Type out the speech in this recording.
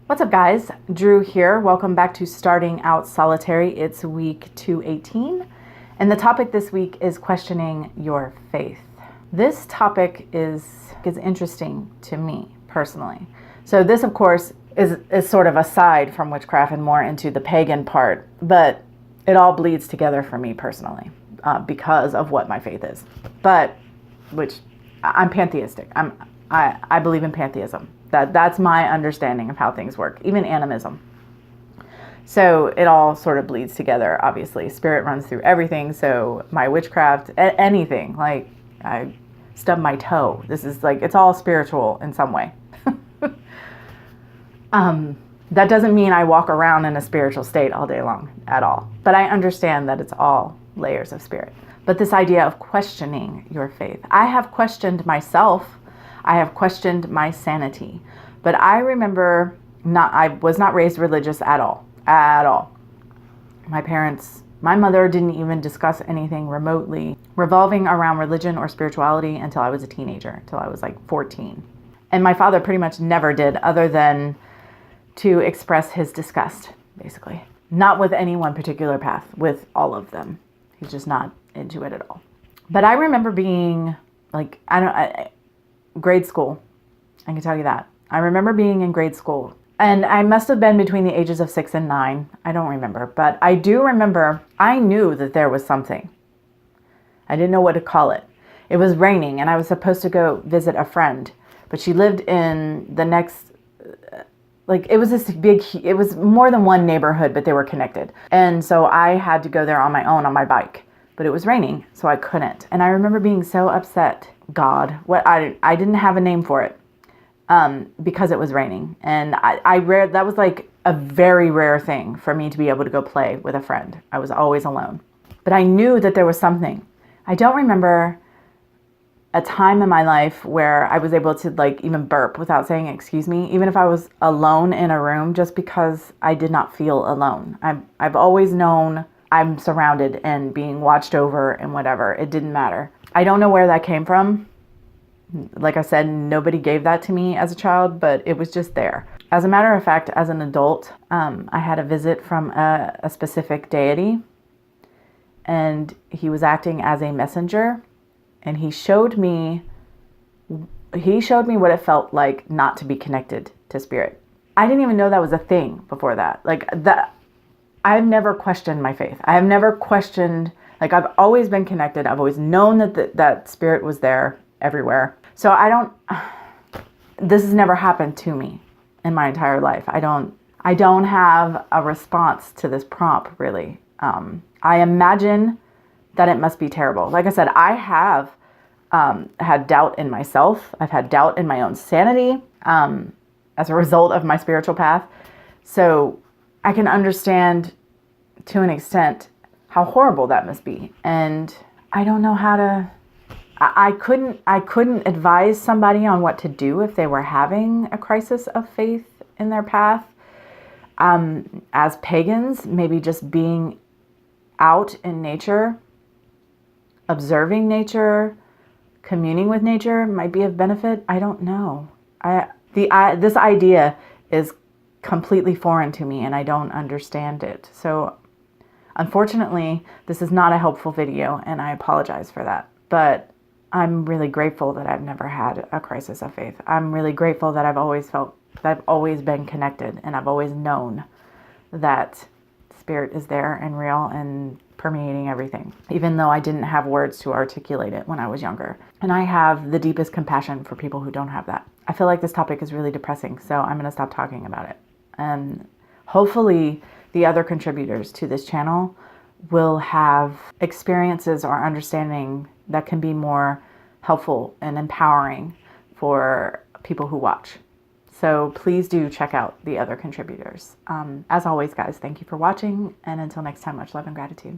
What's up, guys? Drew here. Welcome back to Starting Out Solitary. It's week 218, and the topic this week is questioning your faith. This topic is interesting to me personally. So this, of course, is sort of aside from witchcraft and more into the pagan part, but it all bleeds together for me personally because of what my faith is. But which I'm pantheistic. I believe in pantheism. That's my understanding of how things work, even animism. So it all sort of bleeds together, obviously. Spirit runs through everything, so my witchcraft, anything, like I stubbed my toe. This is like, it's all spiritual in some way. That doesn't mean I walk around in a spiritual state all day long at all. But I understand that it's all layers of spirit. But this idea of questioning your faith, I have questioned myself. I have questioned my sanity, but I remember I was not raised religious at all. My mother didn't even discuss anything remotely revolving around religion or spirituality until I was a teenager, until I was like 14. And my father pretty much never did, other than to express his disgust, basically. Not with any one particular path, with all of them. He's just not into it at all. But I remember being like, grade school. I can tell you that. I remember being in grade school, and I must have been between the ages of 6 and 9. I don't remember, but I do remember I knew that there was something. I didn't know what to call it. It was raining, and I was supposed to go visit a friend, but she lived in the next, it was more than one neighborhood, but they were connected. And so I had to go there on my own on my bike, but it was raining, so I couldn't. And I remember being so upset. God, I didn't have a name for it because it was raining, and that was like a very rare thing for me to be able to go play with a friend. I was always alone, but I knew that there was something. I don't remember a time in my life where I was able to even burp without saying excuse me, even if I was alone in a room, just because I did not feel alone. I've always known I'm surrounded and being watched over and whatever. It didn't matter. I don't know where that came from. Like I said, nobody gave that to me as a child, but it was just there. As a matter of fact, as an adult, I had a visit from a specific deity, and he was acting as a messenger, and he showed me what it felt like not to be connected to spirit. I didn't even know that was a thing before that. I've never questioned my faith. I have never questioned. I've always been connected. I've always known that spirit was there everywhere. So this has never happened to me in my entire life. I don't have a response to this prompt, really. I imagine that it must be terrible. Like I said, I have had doubt in myself. I've had doubt in my own sanity as a result of my spiritual path. So I can understand to an extent how horrible that must be. And I don't know how to, I couldn't advise somebody on what to do if they were having a crisis of faith in their path. As pagans, maybe just being out in nature, observing nature, communing with nature might be of benefit. I don't know. This idea is completely foreign to me, and I don't understand it. So unfortunately, this is not a helpful video, and I apologize for that. But I'm really grateful that I've never had a crisis of faith. I'm really grateful that I've always felt that I've always been connected, and I've always known that spirit is there and real and permeating everything, even though I didn't have words to articulate it when I was younger. And I have the deepest compassion for people who don't have that. I feel like this topic is really depressing, so I'm going to stop talking about it. And hopefully the other contributors to this channel will have experiences or understanding that can be more helpful and empowering for people who watch. So please do check out the other contributors. As always, guys, thank you for watching. And until next time, much love and gratitude.